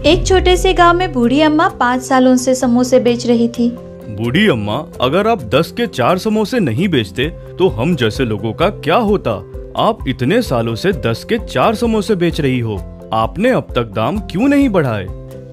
एक छोटे से गांव में बूढ़ी अम्मा 5 सालों से समोसे बेच रही थी। बूढ़ी अम्मा, अगर आप 10 के 4 समोसे नहीं बेचते तो हम जैसे लोगों का क्या होता? आप इतने सालों से 10 के 4 समोसे बेच रही हो, आपने अब तक दाम क्यों नहीं बढ़ाए?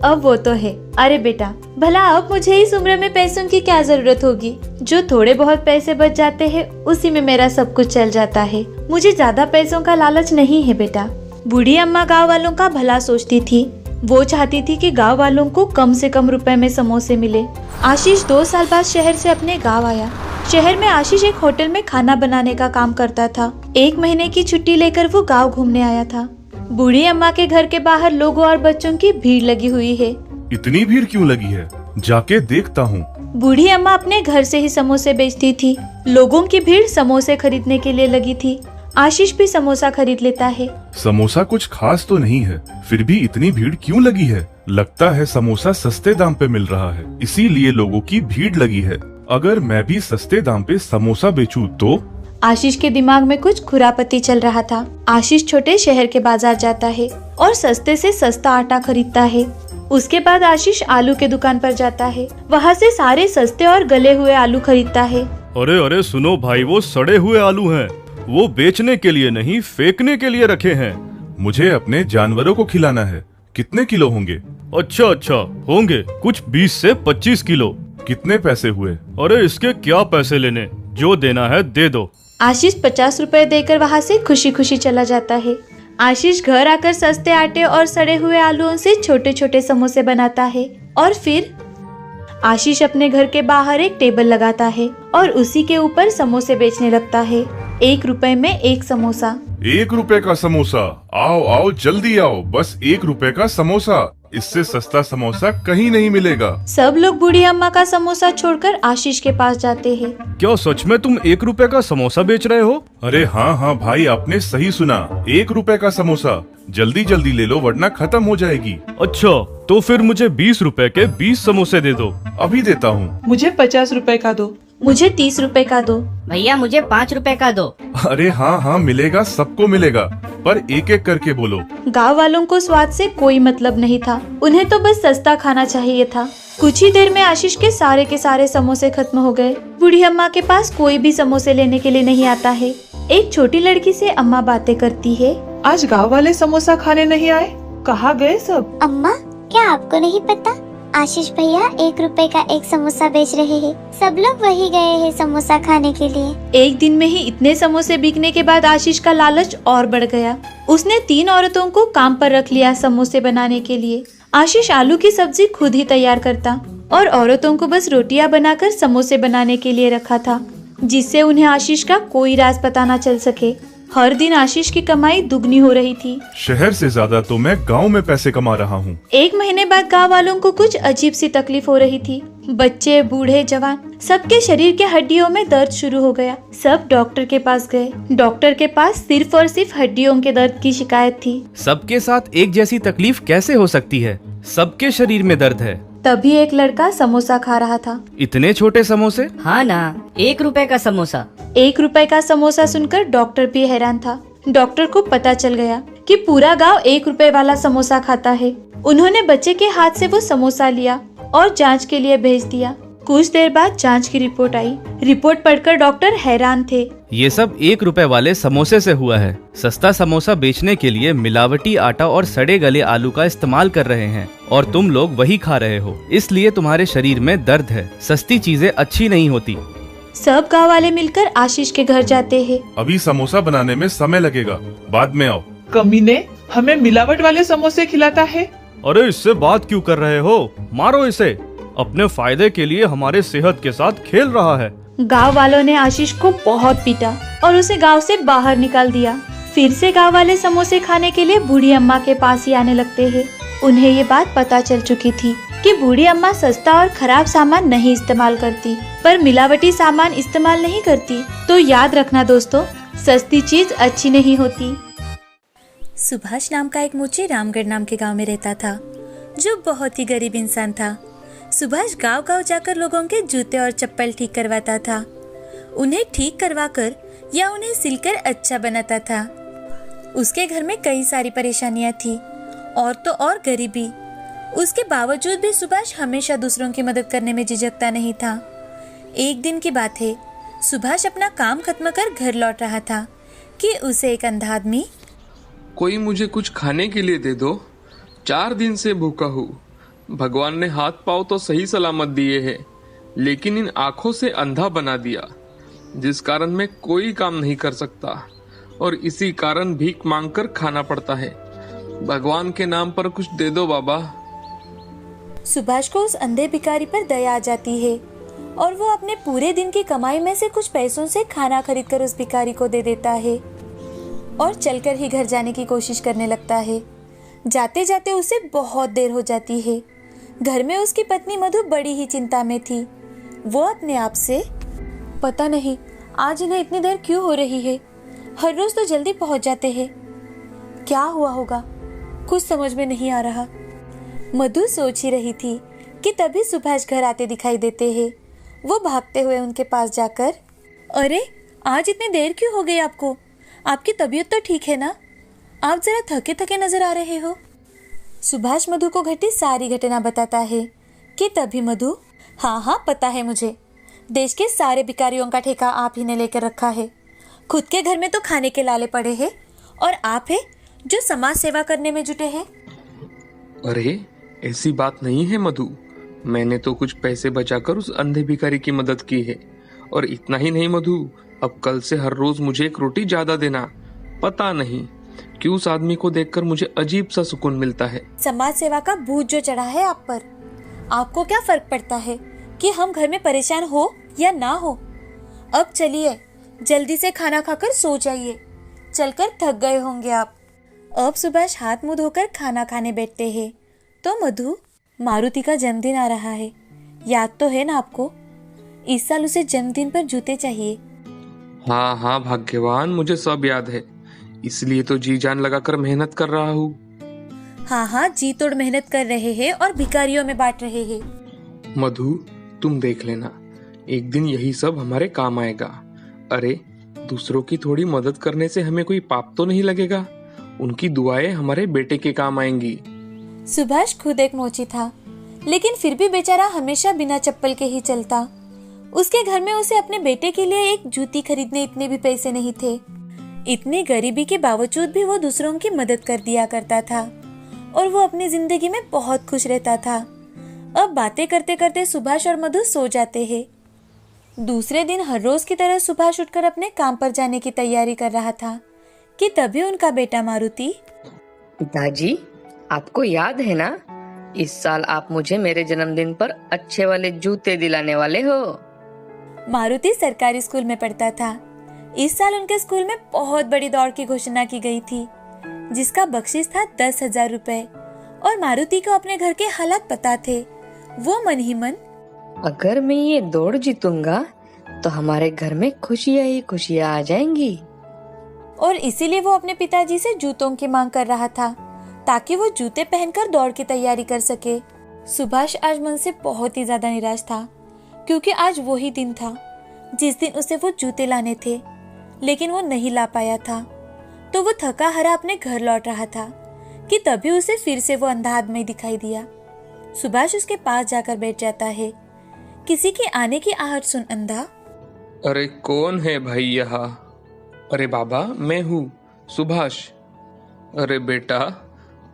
अब वो तो है। अरे बेटा, भला अब मुझे इस उम्र में पैसों की क्या जरूरत होगी? जो थोड़े बहुत पैसे बच जाते हैं उसी में मेरा सब कुछ चल जाता है। मुझे ज्यादा पैसों का लालच नहीं है बेटा। बूढ़ी अम्मा गाँव वालों का भला सोचती थी। वो चाहती थी कि गांव वालों को कम से कम रुपए में समोसे मिले। आशीष 2 साल बाद शहर से अपने गांव आया। शहर में आशीष एक होटल में खाना बनाने का काम करता था। 1 महीने की छुट्टी लेकर वो गांव घूमने आया था। बूढ़ी अम्मा के घर के बाहर लोगों और बच्चों की भीड़ लगी हुई है। इतनी भीड़ क्यों लगी है? जाके देखता हूँ। बूढ़ी अम्मा अपने घर से ही समोसे बेचती थी। लोगों की भीड़ समोसे खरीदने के लिए लगी थी। आशीष भी समोसा खरीद लेता है। समोसा कुछ खास तो नहीं है, फिर भी इतनी भीड़ क्यों लगी है? लगता है समोसा सस्ते दाम पे मिल रहा है, इसीलिए लोगों की भीड़ लगी है। अगर मैं भी सस्ते दाम पे समोसा बेचूं तो? आशीष के दिमाग में कुछ खुरापती चल रहा था। आशीष छोटे शहर के बाजार जाता है और सस्ते से सस्ता आटा खरीदता है। उसके बाद आशीष आलू के दुकान पर जाता है। वहाँ से सारे सस्ते और गले हुए आलू खरीदता है। अरे अरे सुनो भाई, वो सड़े हुए आलू हैं। वो बेचने के लिए नहीं, फेंकने के लिए रखे हैं। मुझे अपने जानवरों को खिलाना है। कितने किलो होंगे? अच्छा, होंगे कुछ 20 से 25 किलो। कितने पैसे हुए? अरे इसके क्या पैसे लेने, जो देना है दे दो। आशीष 50 रुपए देकर वहाँ से खुशी खुशी चला जाता है। आशीष घर आकर सस्ते आटे और सड़े हुए आलूओं से छोटे छोटे समोसे बनाता है और फिर आशीष अपने घर के बाहर एक टेबल लगाता है और उसी के ऊपर समोसे बेचने लगता है। 1 रुपए में 1 समोसा। 1 रुपए का समोसा? आओ आओ जल्दी आओ, बस 1 रुपए का समोसा। इससे सस्ता समोसा कहीं नहीं मिलेगा। सब लोग बूढ़ी अम्मा का समोसा छोड़कर आशीष के पास जाते हैं। क्या सच में तुम 1 रुपए का समोसा बेच रहे हो? अरे हाँ भाई, आपने सही सुना, 1 रुपए का समोसा। जल्दी जल्दी ले लो वरना खत्म हो जाएगी। अच्छा, तो फिर मुझे 20 रुपए के 20 समोसे दे दो। अभी देता हूँ। मुझे 50 रुपए का दो। मुझे 30 रुपए का दो। भैया मुझे 5 रुपए का दो। अरे हाँ मिलेगा, सबको मिलेगा, पर एक एक करके बोलो। गांव वालों को स्वाद से कोई मतलब नहीं था। उन्हें तो बस सस्ता खाना चाहिए था। कुछ ही देर में आशीष के सारे समोसे खत्म हो गए। बूढ़ी अम्मा के पास कोई भी समोसे लेने के लिए नहीं आता है। एक छोटी लड़की से अम्मा बातें करती है। आज गांव वाले समोसा खाने नहीं आए, कहाँ गए सब? अम्मा, क्या आपको नहीं पता? आशीष भैया 1 रुपए का 1 समोसा बेच रहे हैं। सब लोग वही गए हैं समोसा खाने के लिए। एक दिन में ही इतने समोसे बिकने के बाद आशीष का लालच और बढ़ गया। उसने 3 औरतों को काम पर रख लिया समोसे बनाने के लिए। आशीष आलू की सब्जी खुद ही तैयार करता और औरतों को बस रोटियां बनाकर समोसे बनाने के लिए रखा था, जिससे उन्हें आशीष का कोई राज पता न चल सके। हर दिन आशीष की कमाई दुगनी हो रही थी। शहर से ज्यादा तो मैं गांव में पैसे कमा रहा हूँ। 1 महीने बाद गांव वालों को कुछ अजीब सी तकलीफ हो रही थी। बच्चे, बूढ़े, जवान, सबके शरीर के हड्डियों में दर्द शुरू हो गया। सब डॉक्टर के पास गए। डॉक्टर के पास सिर्फ और सिर्फ हड्डियों के दर्द की शिकायत थी। सबके साथ एक जैसी तकलीफ कैसे हो सकती है? सबके शरीर में दर्द है। तभी एक लड़का समोसा खा रहा था। इतने छोटे समोसे? हाँ ना, 1 रुपए का समोसा। 1 रुपए का समोसा सुनकर डॉक्टर भी हैरान था। डॉक्टर को पता चल गया कि पूरा गांव 1 रुपए वाला समोसा खाता है। उन्होंने बच्चे के हाथ से वो समोसा लिया और जांच के लिए भेज दिया। कुछ देर बाद जांच की रिपोर्ट आई। रिपोर्ट पढ़कर डॉक्टर हैरान थे। ये सब 1 रुपए वाले समोसे से हुआ है। सस्ता समोसा बेचने के लिए मिलावटी आटा और सड़े गले आलू का इस्तेमाल कर रहे हैं और तुम लोग वही खा रहे हो, इसलिए तुम्हारे शरीर में दर्द है। सस्ती चीजें अच्छी नहीं होती। सब गाँव वाले मिलकर आशीष के घर जाते हैं। अभी समोसा बनाने में समय लगेगा, बाद में आओ। कमीने, हमें मिलावट वाले समोसे खिलाता है। अरे इससे बात क्यों कर रहे हो? मारो इसे। अपने फायदे के लिए हमारे सेहत के साथ खेल रहा है। गांव वालों ने आशीष को बहुत पीटा और उसे गांव से बाहर निकाल दिया। फिर से गांव वाले समोसे खाने के लिए बूढ़ी अम्मा के पास ही आने लगते हैं। उन्हें ये बात पता चल चुकी थी कि बूढ़ी अम्मा सस्ता और खराब सामान नहीं इस्तेमाल करती, पर मिलावटी सामान इस्तेमाल नहीं करती। तो याद रखना दोस्तों, सस्ती चीज अच्छी नहीं होती। सुभाष नाम का एक मुची रामगढ़ नाम के गांव में रहता था, जो बहुत ही गरीब इंसान था। सुभाष गांव-गांव जाकर लोगों के जूते और चप्पल ठीक करवाता था। उन्हें ठीक करवाकर या उन्हें सिलकर अच्छा बनाता था। उसके घर में कई सारी परेशानियां थी और तो और गरीबी। उसके बावजूद भी सुभाष हमेशा दूसरों की मदद करने में झिझकता नहीं था। एक दिन की बात है, सुभाष अपना काम खत्म कर घर लौट रहा था कि उसे एक अंधा आदमी, कोई मुझे कुछ खाने के लिए दे दो, 4 दिन से भूखा हूँ। भगवान ने हाथ पाँव तो सही सलामत दिए हैं, लेकिन इन आंखों से अंधा बना दिया, जिस कारण मैं कोई काम नहीं कर सकता और इसी कारण भीख मांगकर खाना पड़ता है। भगवान के नाम पर कुछ दे दो बाबा। सुभाष को उस अंधे भिखारी पर दया आ जाती है और वो अपने पूरे दिन की कमाई में से कुछ पैसों से खाना खरीदकर उस भिखारी को दे देता है और चलकर ही घर जाने की कोशिश करने लगता है। जाते जाते उसे बहुत देर हो जाती है। घर में उसकी पत्नी मधु बड़ी ही चिंता में थी। वो अपने आप से, पता नहीं आज इन्हें इतनी देर क्यों हो रही है, हर रोज तो जल्दी पहुंच जाते हैं, क्या हुआ होगा, कुछ समझ में नहीं आ रहा। मधु सोच ही रही थी कि तभी सुभाष घर आते दिखाई देते हैं। वो भागते हुए उनके पास जाकर, अरे आज इतनी देर क्यों हो गई आपको, आपकी तबीयत तो ठीक है ना, आप जरा थके थके नजर आ रहे हो। सुभाष मधु को घटी सारी घटना बताता है कि तभी मधु, हाँ पता है मुझे, देश के सारे भिखारियों का ठेका आप ही ने लेकर रखा है। खुद के घर में तो खाने के लाले पड़े हैं और आप है जो समाज सेवा करने में जुटे हैं। अरे ऐसी बात नहीं है मधु, मैंने तो कुछ पैसे बचाकर उस अंधे भिखारी की मदद की है। और इतना ही नहीं मधु, अब कल से हर रोज मुझे एक रोटी ज्यादा देना। पता नहीं क्यों उस आदमी को देखकर मुझे अजीब सा सुकून मिलता है। समाज सेवा का भूत जो चढ़ा है आप पर, आपको क्या फर्क पड़ता है कि हम घर में परेशान हो या ना हो। अब चलिए जल्दी से खाना खाकर सो जाइए, चलकर थक गए होंगे आप। अब सुभाष हाथ मुंह धोकर खाना खाने बैठते हैं तो मधु, मारुति का जन्मदिन आ रहा है, याद तो है ना आपको, इस साल उसे जन्मदिन पर जूते चाहिए। हाँ भाग्यवान, मुझे सब याद है, इसलिए तो जी जान लगाकर मेहनत कर रहा हूँ। हाँ जी तोड़ मेहनत कर रहे हैं और भिखारियों में बांट रहे हैं। मधु तुम देख लेना, एक दिन यही सब हमारे काम आएगा। अरे दूसरों की थोड़ी मदद करने से हमें कोई पाप तो नहीं लगेगा, उनकी दुआएं हमारे बेटे के काम आएंगी। सुभाष खुद एक मोची था, लेकिन फिर भी बेचारा हमेशा बिना चप्पल के ही चलता। उसके घर में उसे अपने बेटे के लिए एक जूती खरीदने इतने भी पैसे नहीं थे। इतनी गरीबी के बावजूद भी वो दूसरों की मदद कर दिया करता था और वो अपनी जिंदगी में बहुत खुश रहता था। अब बातें करते करते सुभाष और मधु सो जाते हैं। दूसरे दिन हर रोज की तरह सुभाष उठकर अपने काम पर जाने की तैयारी कर रहा था कि तभी उनका बेटा मारुति, पिताजी आपको याद है ना, इस साल आप मुझे मेरे जन्मदिन पर अच्छे वाले जूते दिलाने वाले हो। मारुति सरकारी स्कूल में पढ़ता था। इस साल उनके स्कूल में बहुत बड़ी दौड़ की घोषणा की गई थी, जिसका बख्शीश था 10,000 रुपए। और मारुति को अपने घर के हालात पता थे। वो मन ही मन, अगर मैं ये दौड़ जीतूंगा तो हमारे घर में खुशियाँ ही खुशियाँ आ जाएंगी। और इसीलिए वो अपने पिताजी से जूतों की मांग कर रहा था ताकि वो जूते पहनकर दौड़ की तैयारी कर सके। सुभाष आज मन से बहुत ही ज्यादा निराश था, क्योंकि आज वो ही दिन था जिस दिन उसे वो जूते लाने थे, लेकिन वो नहीं ला पाया था। तो वो थका हारा अपने घर लौट रहा था कि तभी उसे फिर से वो अंधा आदमी दिखाई दिया। सुभाष उसके पास जाकर बैठ जाता है। किसी के आने की आहट सुन अंधा, अरे कौन है भाई यहाँ? अरे बाबा मैं हूँ सुभाष। अरे बेटा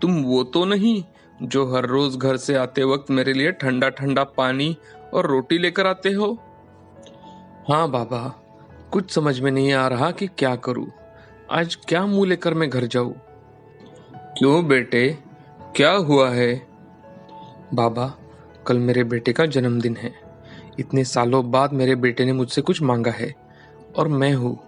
तुम वो तो नहीं जो हर रोज घर से आते वक्त मेरे लिए ठंडा ठंडा पानी और रोटी लेकर आते हो? हाँ बाबा, कुछ समझ में नहीं आ रहा कि क्या करूं। आज क्या मुंह लेकर मैं घर जाऊं? क्यों बेटे, क्या हुआ है? बाबा कल मेरे बेटे का जन्मदिन है। इतने सालों बाद मेरे बेटे ने मुझसे कुछ मांगा है और मैं हूँ